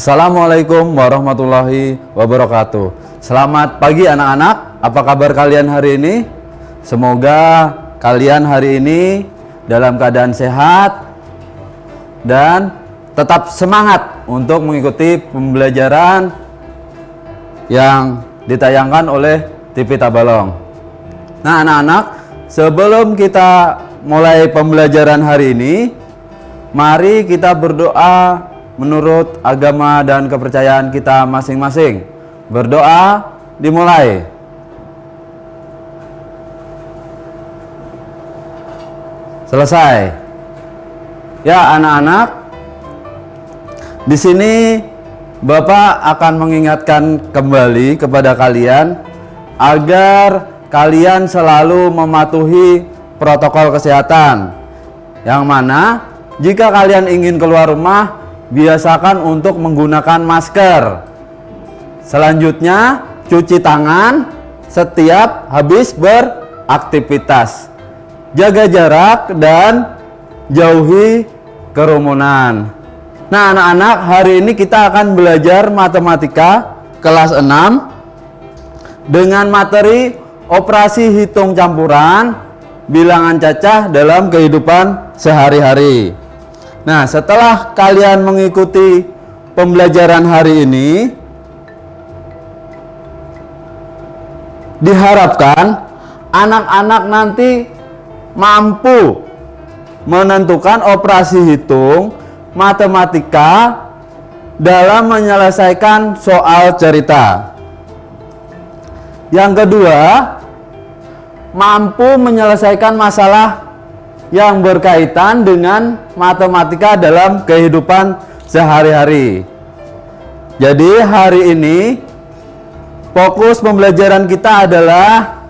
Assalamualaikum warahmatullahi wabarakatuh. Selamat pagi anak-anak, apa kabar kalian hari ini? Semoga kalian hari ini dalam keadaan sehat dan tetap semangat untuk mengikuti pembelajaran yang ditayangkan oleh TV Tabalong. Nah anak-anak, sebelum kita mulai pembelajaran hari ini, mari kita berdoa menurut agama dan kepercayaan kita masing-masing. Berdoa dimulai. Selesai. Ya anak-anak, di sini Bapak akan mengingatkan kembali kepada kalian agar kalian selalu mematuhi protokol kesehatan. Yang mana jika kalian ingin keluar rumah, biasakan untuk menggunakan masker. Selanjutnya, cuci tangan setiap habis beraktivitas. Jaga jarak dan jauhi kerumunan. Nah, anak-anak, hari ini kita akan belajar matematika kelas 6 dengan materi operasi hitung campuran bilangan cacah dalam kehidupan sehari-hari. Nah, setelah kalian mengikuti pembelajaran hari ini, diharapkan anak-anak nanti mampu menentukan operasi hitung matematika dalam menyelesaikan soal cerita. Yang kedua, mampu menyelesaikan masalah yang berkaitan dengan matematika dalam kehidupan sehari-hari. Jadi hari ini fokus pembelajaran kita adalah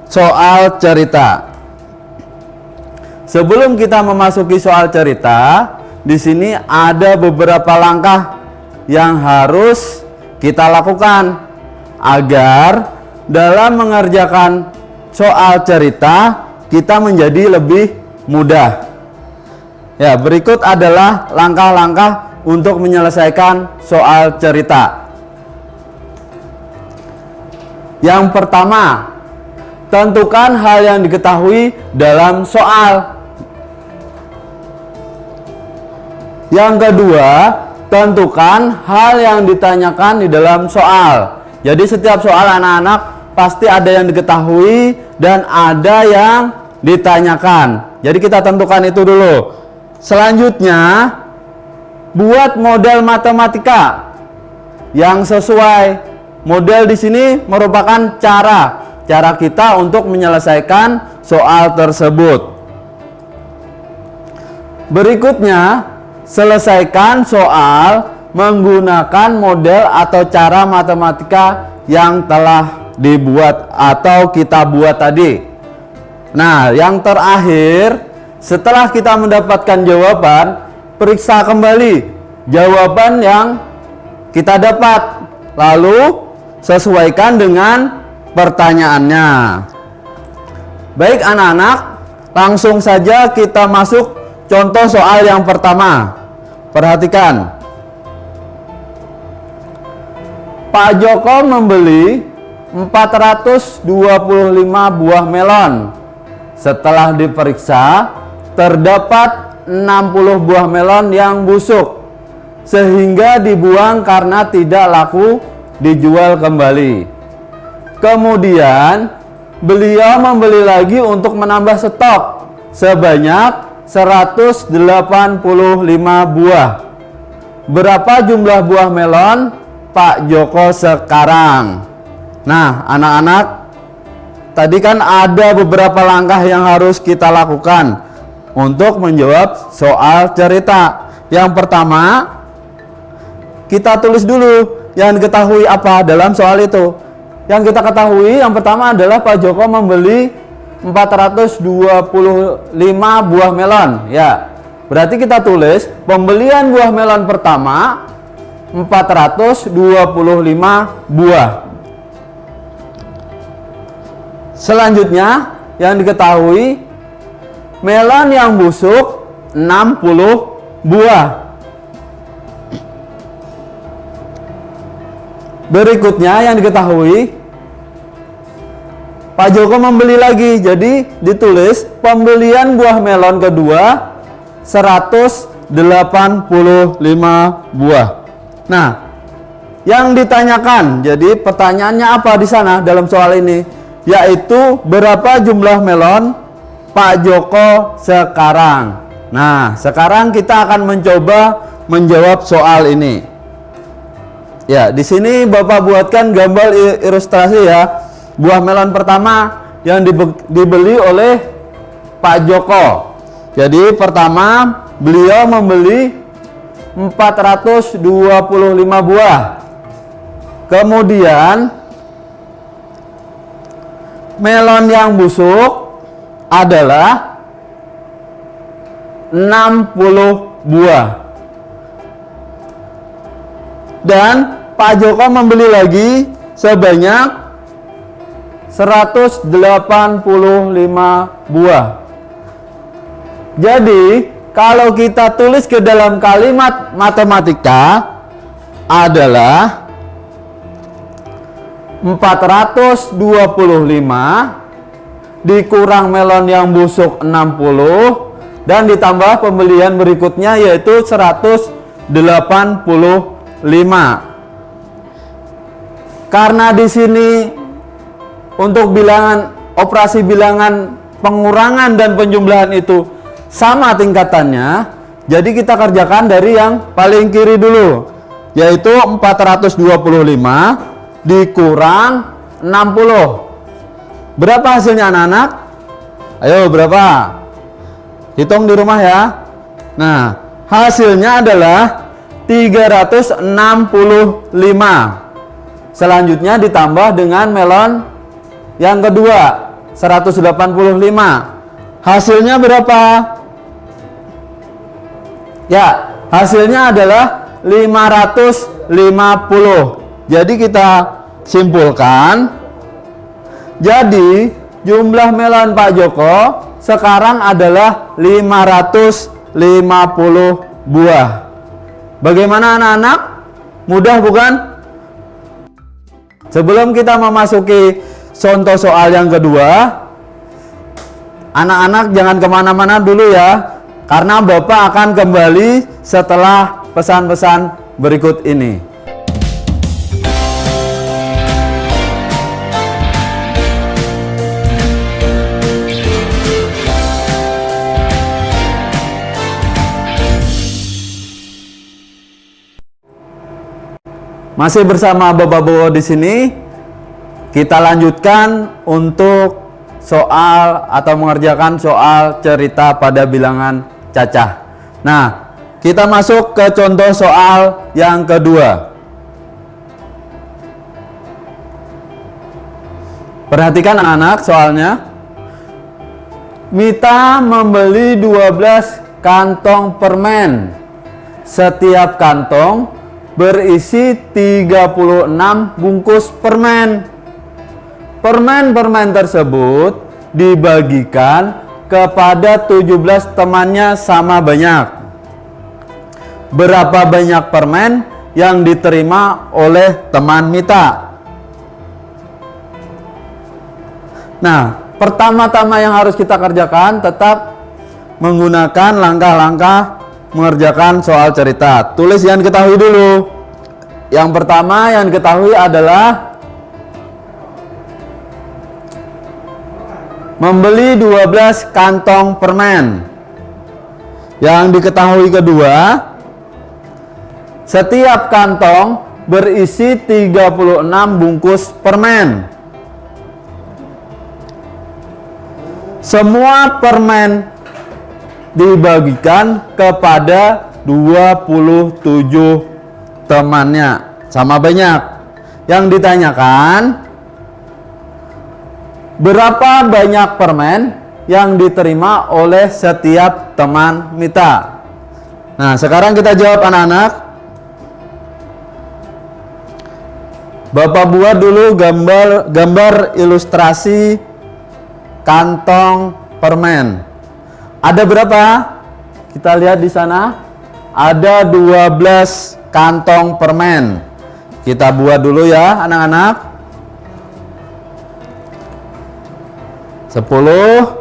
soal cerita. Sebelum kita memasuki soal cerita, di sini ada beberapa langkah yang harus kita lakukan agar dalam mengerjakan soal cerita kita menjadi lebih mudah. Ya, berikut adalah langkah-langkah untuk menyelesaikan soal cerita. Yang pertama, tentukan hal yang diketahui dalam soal. Yang kedua, tentukan hal yang ditanyakan di dalam soal. Jadi setiap soal anak-anak pasti ada yang diketahui dan ada yang ditanyakan. Jadi kita tentukan itu dulu. Selanjutnya, buat model matematika yang sesuai. Model di sini merupakan cara kita untuk menyelesaikan soal tersebut. Berikutnya, selesaikan soal menggunakan model atau cara matematika yang telah dibuat atau kita buat tadi. Nah, yang terakhir, setelah kita mendapatkan jawaban, periksa kembali jawaban yang kita dapat, lalu sesuaikan dengan pertanyaannya. Baik anak-anak, langsung saja kita masuk contoh soal yang pertama. Perhatikan. Pak Joko membeli 425 buah melon. Setelah diperiksa, terdapat 60 buah melon yang busuk, sehingga dibuang karena tidak laku dijual kembali. Kemudian, beliau membeli lagi untuk menambah stok sebanyak 185 buah. Berapa jumlah buah melon Pak Joko sekarang? Nah, anak-anak, tadi kan ada beberapa langkah yang harus kita lakukan untuk menjawab soal cerita. Yang pertama, kita tulis dulu yang diketahui apa dalam soal itu. Yang kita ketahui yang pertama adalah Pak Joko membeli 425 buah melon. Ya, berarti kita tulis pembelian buah melon pertama 425 buah. Selanjutnya yang diketahui melon yang busuk 60 buah. Berikutnya yang diketahui, Pak Joko membeli lagi. Jadi ditulis pembelian buah melon kedua 185 buah. Nah, yang ditanyakan, jadi pertanyaannya apa di sana dalam soal ini? Yaitu berapa jumlah melon Pak Joko sekarang. Nah, sekarang kita akan mencoba menjawab soal ini. Ya, di sini Bapak buatkan gambar ilustrasi ya. Buah melon pertama yang dibeli oleh Pak Joko. Jadi pertama beliau membeli 425 buah. Kemudian melon yang busuk adalah 60 buah. Dan Pak Joko membeli lagi sebanyak 185 buah. Jadi kalau kita tulis ke dalam kalimat matematika adalah 425 dikurang melon yang busuk 60 dan ditambah pembelian berikutnya yaitu 185. Karena di sini untuk bilangan operasi bilangan pengurangan dan penjumlahan itu sama tingkatannya, jadi kita kerjakan dari yang paling kiri dulu, yaitu 425 dikurang 60. Berapa hasilnya anak-anak? Ayo berapa? Hitung di rumah ya. Nah, hasilnya adalah 365. Selanjutnya ditambah dengan melon yang kedua 185. Hasilnya berapa? Ya, hasilnya adalah 550. Jadi kita simpulkan, jadi jumlah melon Pak Joko sekarang adalah 550 buah. Bagaimana anak-anak? Mudah bukan? Sebelum kita memasuki contoh soal yang kedua, anak-anak jangan kemana-mana dulu ya, karena Bapak akan kembali setelah pesan-pesan berikut ini. Masih bersama Bapak-Bapak di sini, kita lanjutkan untuk soal atau mengerjakan soal cerita pada bilangan cacah. Nah, kita masuk ke contoh soal yang kedua. Perhatikan anak-anak soalnya. Mita membeli 12 kantong permen. Setiap kantong berisi 36 bungkus permen. Permen-permen tersebut dibagikan kepada 17 temannya sama banyak. Berapa banyak permen yang diterima oleh teman Mita? Nah, pertama-tama yang harus kita kerjakan tetap menggunakan langkah-langkah mengerjakan soal cerita. Tulis yang diketahui dulu. Yang pertama yang diketahui adalah membeli 12 kantong permen. Yang diketahui kedua, setiap kantong berisi 36 bungkus permen. Semua permen dibagikan kepada 27 temannya sama banyak. Yang ditanyakan, berapa banyak permen yang diterima oleh setiap teman Mita? Nah, sekarang kita jawab anak-anak. Bapak buat dulu gambar ilustrasi kantong permen. Ada berapa? Kita lihat di sana. Ada 12 kantong permen. Kita buat dulu ya anak-anak. 10,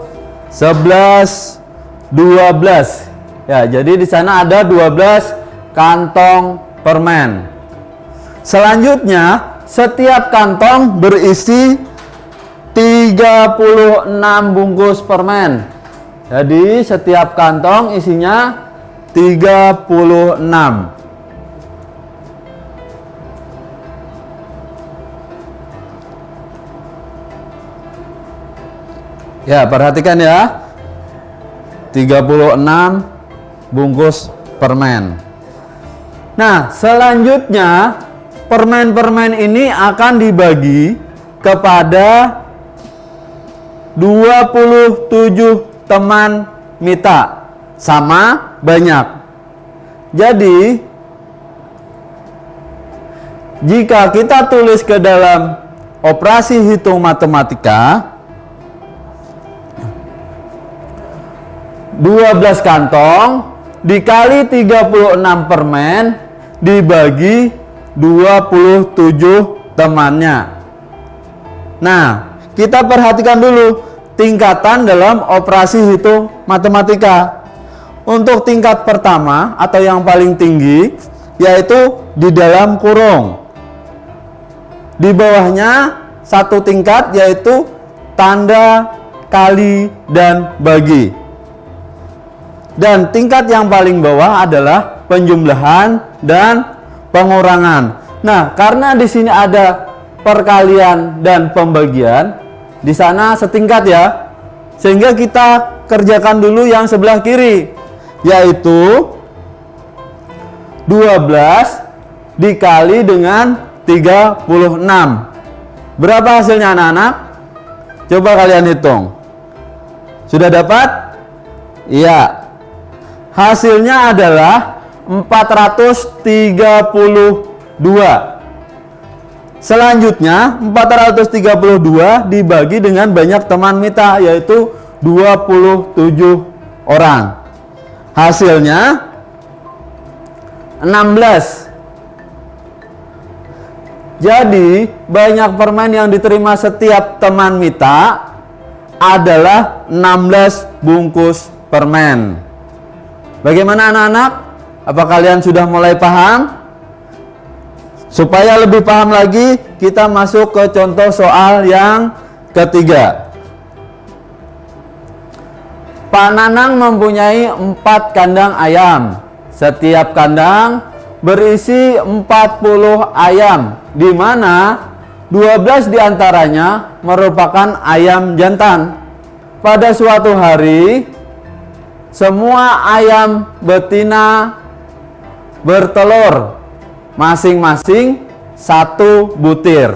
11, 12. Ya, jadi di sana ada 12 kantong permen. Selanjutnya, setiap kantong berisi 36 bungkus permen. Jadi setiap kantong isinya 36. Ya, perhatikan ya. 36 bungkus permen. Nah, selanjutnya permen-permen ini akan dibagi kepada 27 teman Mita. Sama banyak. Jadi, jika kita tulis ke dalam operasi hitung matematika, 12 kantong dikali 36 permen dibagi 27 temannya. Nah, kita perhatikan dulu tingkatan dalam operasi hitung matematika. Untuk tingkat pertama atau yang paling tinggi yaitu di dalam kurung. Di bawahnya satu tingkat yaitu tanda kali dan bagi. Dan tingkat yang paling bawah adalah penjumlahan dan pengurangan. Nah, karena di sini ada perkalian dan pembagian, di sana setingkat ya. Sehingga kita kerjakan dulu yang sebelah kiri, yaitu 12 dikali dengan 36. Berapa hasilnya anak-anak? Coba kalian hitung. Sudah dapat? Iya. Hasilnya adalah 432. Selanjutnya 432 dibagi dengan banyak teman Mita, yaitu 27 orang. Hasilnya 16. Jadi banyak permen yang diterima setiap teman Mita adalah 16 bungkus permen. Bagaimana anak-anak? Apa kalian sudah mulai paham? Supaya lebih paham lagi, kita masuk ke contoh soal yang ketiga. Pak Nanang mempunyai 4 kandang ayam. Setiap kandang berisi 40 ayam, di mana 12 diantaranya merupakan ayam jantan. Pada suatu hari, semua ayam betina bertelur masing-masing 1 butir.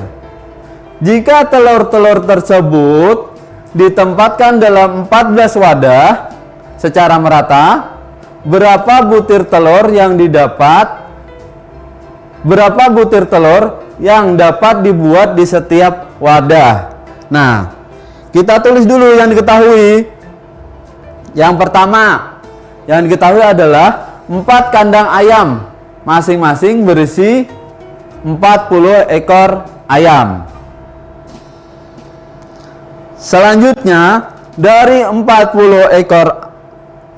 Jika telur-telur tersebut ditempatkan dalam 14 wadah secara merata, berapa butir telur yang dapat dibuat di setiap wadah? Nah, kita tulis dulu yang diketahui. Yang pertama, yang diketahui adalah 4 kandang ayam, masing-masing berisi 40 ekor ayam. Selanjutnya, dari 40 ekor,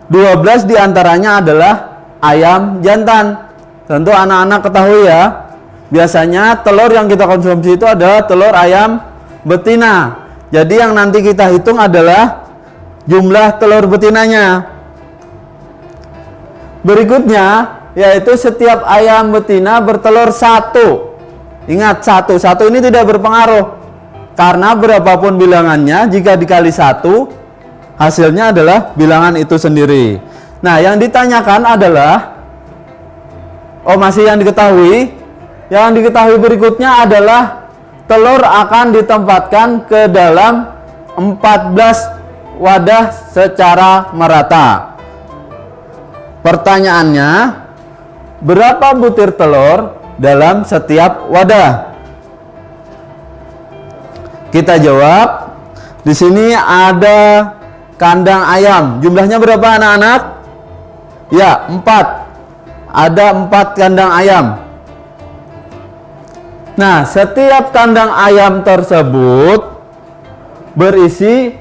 12 diantaranya adalah ayam jantan. Tentu anak-anak ketahui ya, biasanya telur yang kita konsumsi itu adalah telur ayam betina. Jadi yang nanti kita hitung adalah jumlah telur betinanya. Berikutnya yaitu setiap ayam betina bertelur 1. Ingat, 1 ini tidak berpengaruh, karena berapapun bilangannya, jika dikali 1 hasilnya adalah bilangan itu sendiri. Nah, yang ditanyakan adalah masih yang diketahui. Yang diketahui berikutnya adalah telur akan ditempatkan ke dalam 14 wadah secara merata. Pertanyaannya, berapa butir telur dalam setiap wadah? Kita jawab. Di sini ada kandang ayam. Jumlahnya berapa anak-anak? Ya, 4. Ada 4 kandang ayam. Nah, setiap kandang ayam tersebut berisi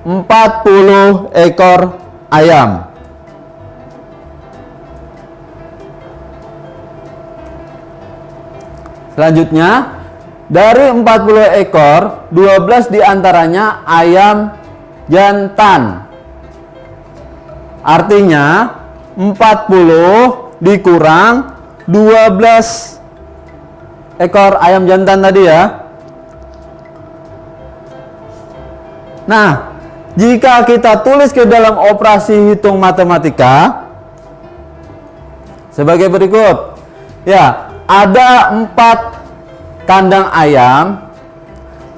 40 ekor ayam. Selanjutnya, dari 40 ekor, 12 diantaranya ayam jantan. Artinya, 40 dikurang 12 ekor ayam jantan tadi ya. Nah, jika kita tulis ke dalam operasi hitung matematika sebagai berikut. Ya, ada 4 kandang ayam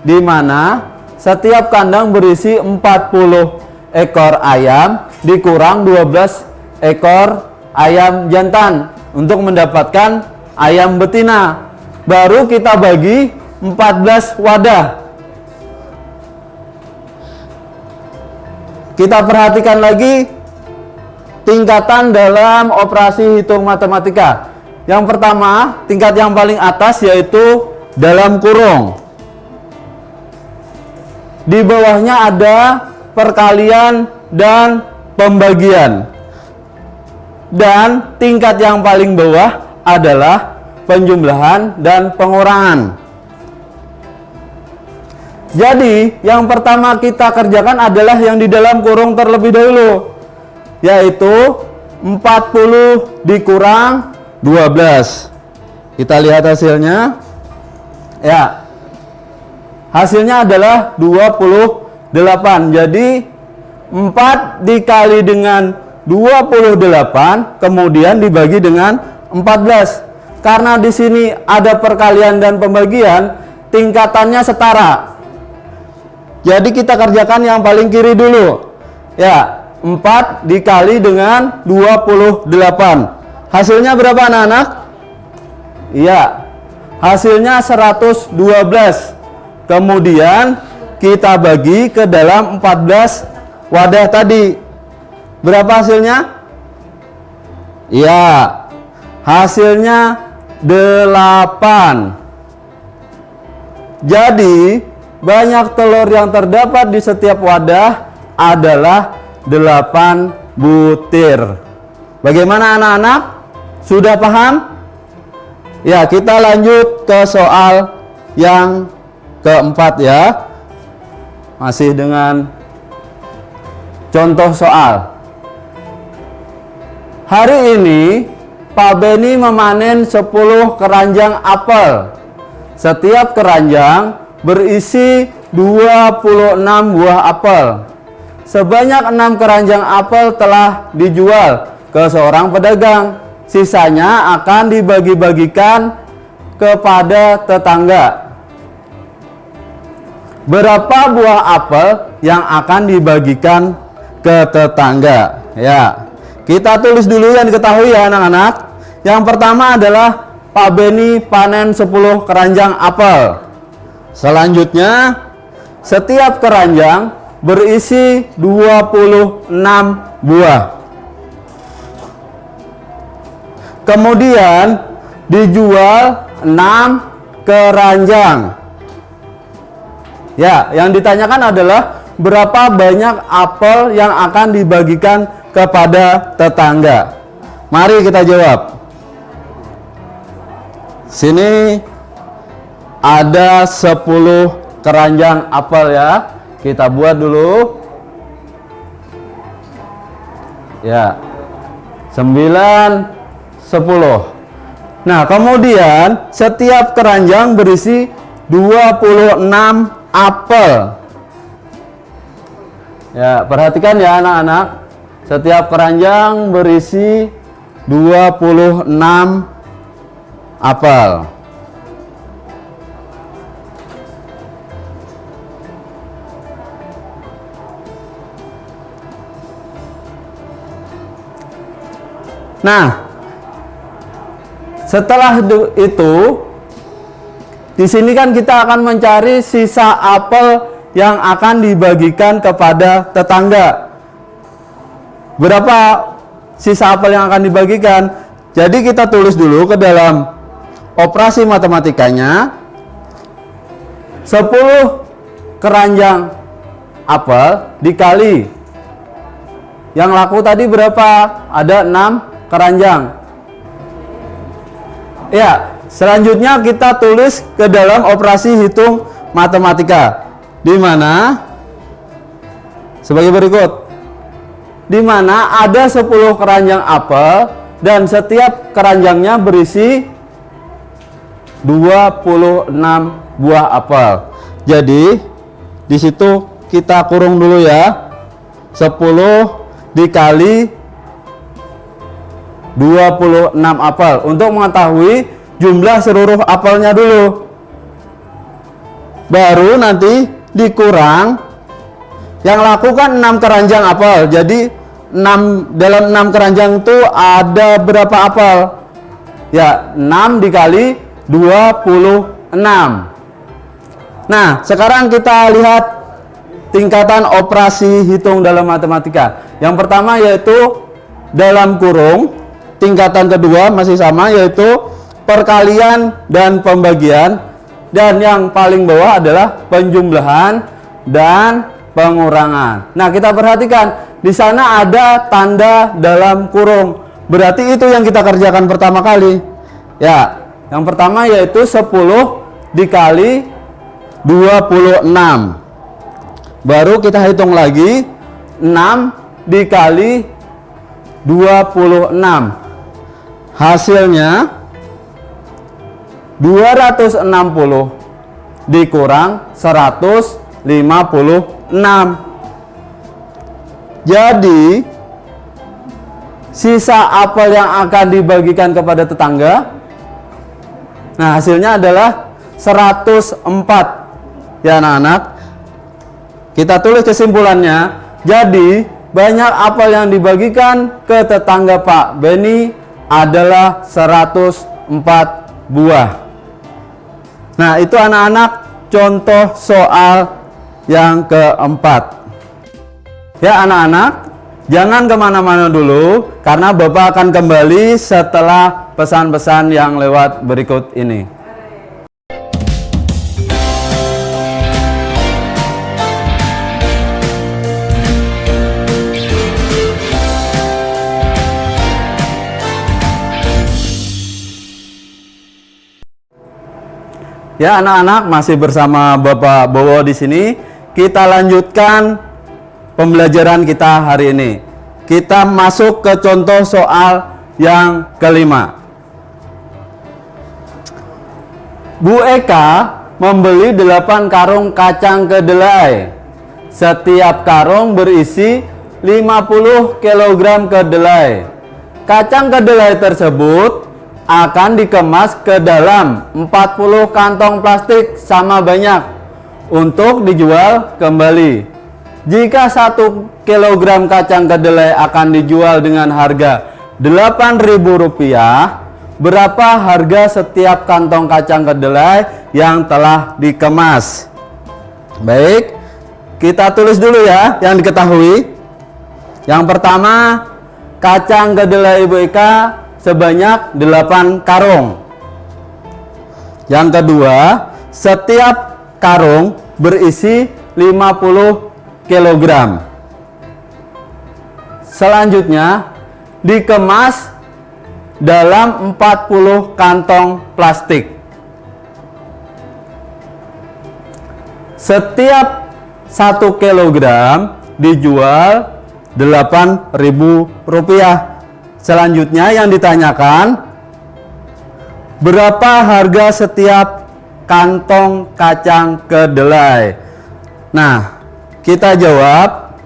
di mana setiap kandang berisi 40 ekor ayam dikurang 12 ekor ayam jantan untuk mendapatkan ayam betina. Baru kita bagi 14 wadah. Kita perhatikan lagi tingkatan dalam operasi hitung matematika. Yang pertama, tingkat yang paling atas yaitu dalam kurung. Di bawahnya ada perkalian dan pembagian. Dan tingkat yang paling bawah adalah penjumlahan dan pengurangan. Jadi, yang pertama kita kerjakan adalah yang di dalam kurung terlebih dahulu, yaitu 40 dikurang 12. Kita lihat hasilnya. Ya. Hasilnya adalah 28. Jadi 4 dikali dengan 28 kemudian dibagi dengan 14. Karena di sini ada perkalian dan pembagian, tingkatannya setara. Jadi kita kerjakan yang paling kiri dulu. Ya, 4 dikali dengan 28. Hasilnya berapa anak-anak? Iya, hasilnya 112. Kemudian kita bagi ke dalam 14 wadah tadi. Berapa hasilnya? Iya, hasilnya 8. Jadi banyak telur yang terdapat di setiap wadah adalah 8 butir. Bagaimana anak-anak? Sudah paham? Ya, kita lanjut ke soal yang keempat ya. Masih dengan contoh soal. Hari ini Pak Beni memanen 10 keranjang apel. Setiap keranjang berisi 26 buah apel. Sebanyak 6 keranjang apel telah dijual ke seorang pedagang. Sisanya akan dibagi-bagikan kepada tetangga. Berapa buah apel yang akan dibagikan ke tetangga? Ya, kita tulis dulu yang diketahui ya anak-anak. Yang pertama adalah Pak Beni panen 10 keranjang apel. Selanjutnya, setiap keranjang berisi 26 buah. Kemudian dijual 6 keranjang. Ya, yang ditanyakan adalah berapa banyak apel yang akan dibagikan kepada tetangga. Mari kita jawab. Sini ada 10 keranjang apel ya. Kita buat dulu. Ya. 9, 10. Nah, kemudian setiap keranjang berisi 26 apel. Ya, perhatikan ya anak-anak. Setiap keranjang berisi 26 apel. Nah, setelah itu, di sini kan kita akan mencari sisa apel yang akan dibagikan kepada tetangga. Berapa sisa apel yang akan dibagikan? Jadi kita tulis dulu ke dalam operasi matematikanya, 10 keranjang apel dikali yang laku tadi berapa? Ada 6 keranjang. Ya, selanjutnya kita tulis ke dalam operasi hitung matematika, di mana sebagai berikut. Di mana ada 10 keranjang apel dan setiap keranjangnya berisi 26 buah apel. Jadi di situ kita kurung dulu ya. 10 dikali 26 apel untuk mengetahui jumlah seluruh apelnya dulu. Baru nanti dikurang yang laku kan 6 keranjang apel. Jadi dalam 6 keranjang itu ada berapa apel? Ya, 6 dikali 26. Nah, sekarang kita lihat tingkatan operasi hitung dalam matematika. Yang pertama yaitu dalam kurung, tingkatan kedua masih sama yaitu perkalian dan pembagian, dan yang paling bawah adalah penjumlahan dan pengurangan. Nah, kita perhatikan di sana ada tanda dalam kurung. Berarti itu yang kita kerjakan pertama kali. Ya, yang pertama yaitu 10 dikali 26. Baru kita hitung lagi 6 dikali 26. Hasilnya 260 dikurang 156. Jadi sisa apel yang akan dibagikan kepada tetangga, nah hasilnya adalah 104. Ya anak-anak, kita tulis kesimpulannya. Jadi banyak apel yang dibagikan ke tetangga Pak Beni adalah 104 buah. Nah, itu anak-anak contoh soal yang keempat. Ya anak-anak, jangan kemana-mana dulu, karena Bapak akan kembali setelah pesan-pesan yang lewat berikut ini. Ya anak-anak, masih bersama Bapak Bowo di sini. Kita lanjutkan pembelajaran kita hari ini. Kita masuk ke contoh soal yang kelima. Bu Eka membeli 8 karung kacang kedelai. Setiap karung berisi 50 kg kedelai. Kacang kedelai tersebut akan dikemas ke dalam 40 kantong plastik sama banyak untuk dijual kembali. Jika 1 kg kacang kedelai akan dijual dengan harga Rp8.000, berapa harga setiap kantong kacang kedelai yang telah dikemas? Baik, kita tulis dulu ya yang diketahui. Yang pertama, kacang kedelai Ibu Eka sebanyak 8 karung. Yang kedua, setiap karung berisi 50 kg. Selanjutnya, dikemas dalam 40 kantong plastik. Setiap 1 kg dijual Rp8.000. Selanjutnya yang ditanyakan, berapa harga setiap kantong kacang kedelai? Nah, kita jawab.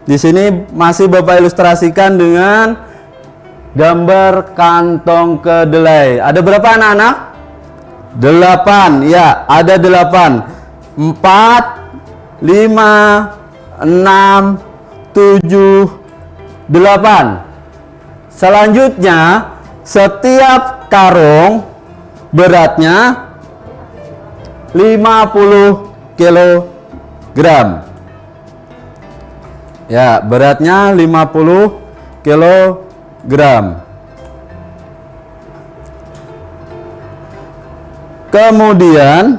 Di sini masih Bapak ilustrasikan dengan gambar kantong kedelai. Ada berapa anak-anak? 8. Ya, ada 8. 4, 5, 6, 7, 8. Selanjutnya, setiap karung beratnya 50 kg. Ya, beratnya 50 kg. Kemudian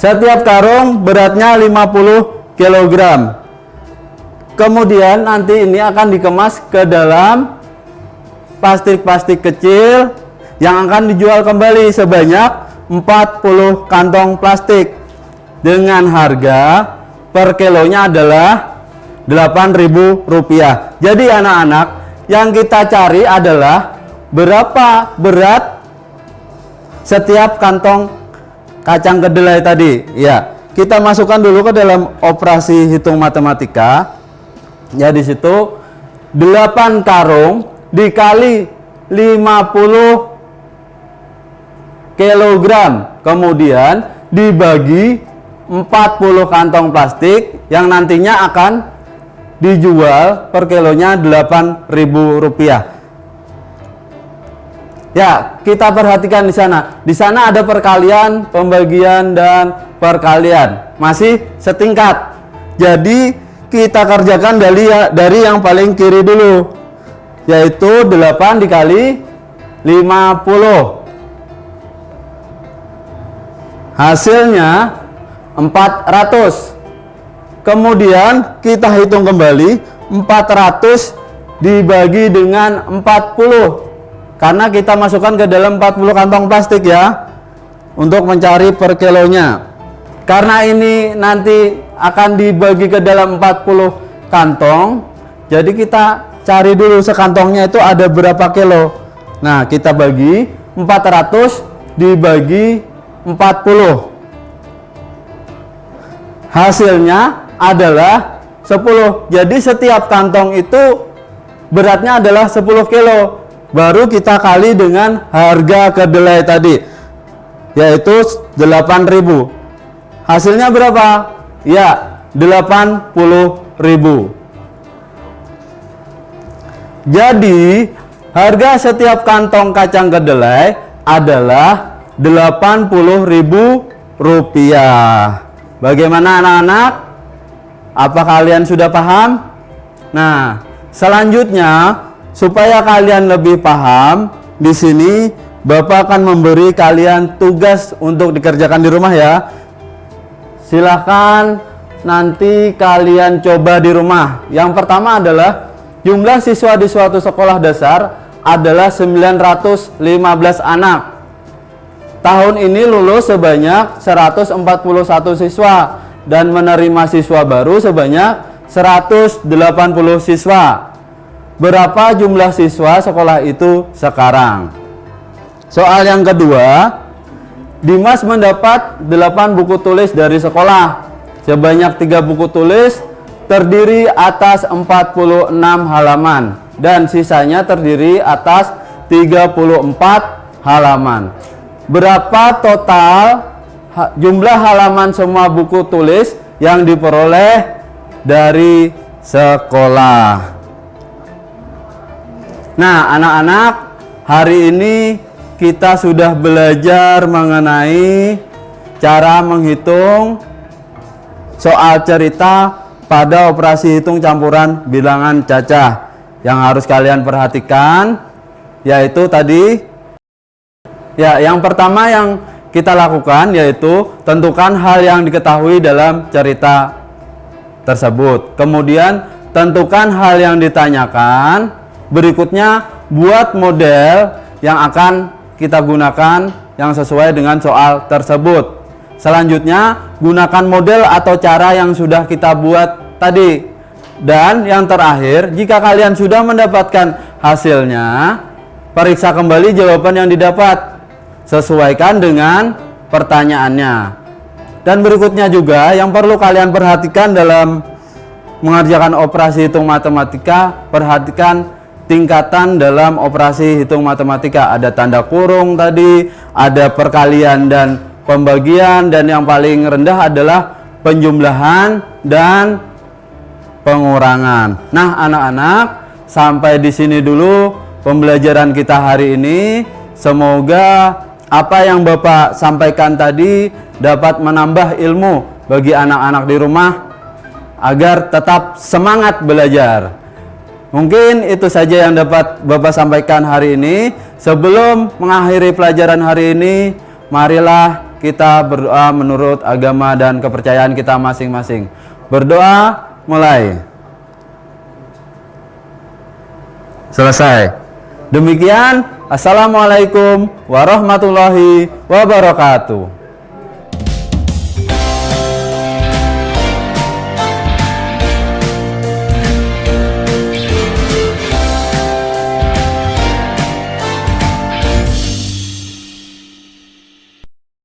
setiap karung beratnya 50 kg. Kemudian nanti ini akan dikemas ke dalam plastik-plastik kecil yang akan dijual kembali sebanyak 40 kantong plastik dengan harga per kilonya adalah Rp8.000. Jadi anak-anak, yang kita cari adalah berapa berat setiap kantong kacang kedelai tadi. Ya, kita masukkan dulu ke dalam operasi hitung matematika. Ya, di situ 8 karung dikali 50 kilogram, kemudian dibagi 40 kantong plastik yang nantinya akan dijual per kilonya Rp8.000. Ya, kita perhatikan di sana. Di sana ada perkalian, pembagian, dan perkalian. Masih setingkat. Jadi kita kerjakan dari yang paling kiri dulu, yaitu 8 dikali 50. Hasilnya 400. Kemudian kita hitung kembali 400 dibagi dengan 40, karena kita masukkan ke dalam 40 kantong plastik ya, untuk mencari per kilonya. Karena ini nanti akan dibagi ke dalam 40 kantong, jadi kita cari dulu sekantongnya itu ada berapa kilo. Nah, kita bagi 400 dibagi 40. Hasilnya adalah 10. Jadi setiap kantong itu beratnya adalah 10 kilo. Baru kita kali dengan harga kedelai tadi, yaitu 8.000. Hasilnya berapa? Ya, 80.000. Jadi harga setiap kantong kacang kedelai adalah Rp80.000. Bagaimana anak-anak? Apa kalian sudah paham? Nah, selanjutnya supaya kalian lebih paham, di sini Bapak akan memberi kalian tugas untuk dikerjakan di rumah ya. Silahkan nanti kalian coba di rumah. Yang pertama adalah jumlah siswa di suatu sekolah dasar adalah 915 anak. Tahun ini lulus sebanyak 141 siswa dan menerima siswa baru sebanyak 180 siswa. Berapa jumlah siswa sekolah itu sekarang? Soal yang kedua, Dimas mendapat 8 buku tulis dari sekolah. Sebanyak 3 buku tulis terdiri atas 46 halaman dan sisanya terdiri atas 34 halaman. Berapa total jumlah halaman semua buku tulis yang diperoleh dari sekolah? Nah, anak-anak, hari ini kita sudah belajar mengenai cara menghitung soal cerita pada operasi hitung campuran bilangan cacah. Yang harus kalian perhatikan yaitu tadi, ya, yang pertama yang kita lakukan yaitu tentukan hal yang diketahui dalam cerita tersebut. Kemudian tentukan hal yang ditanyakan. Berikutnya buat model yang akan kita gunakan yang sesuai dengan soal tersebut. Selanjutnya gunakan model atau cara yang sudah kita buat tadi. Dan yang terakhir, jika kalian sudah mendapatkan hasilnya, periksa kembali jawaban yang didapat, sesuaikan dengan pertanyaannya. Dan berikutnya juga yang perlu kalian perhatikan dalam mengerjakan operasi hitung matematika, perhatikan tingkatan dalam operasi hitung matematika. Ada tanda kurung tadi, ada perkalian dan pembagian, dan yang paling rendah adalah penjumlahan dan pengurangan. Nah, anak-anak, sampai di sini dulu pembelajaran kita hari ini. Semoga apa yang Bapak sampaikan tadi dapat menambah ilmu bagi anak-anak di rumah agar tetap semangat belajar. Mungkin itu saja yang dapat Bapak sampaikan hari ini. Sebelum mengakhiri pelajaran hari ini, marilah kita berdoa menurut agama dan kepercayaan kita masing-masing. Berdoa mulai. Selesai. Demikian, assalamualaikum warahmatullahi wabarakatuh.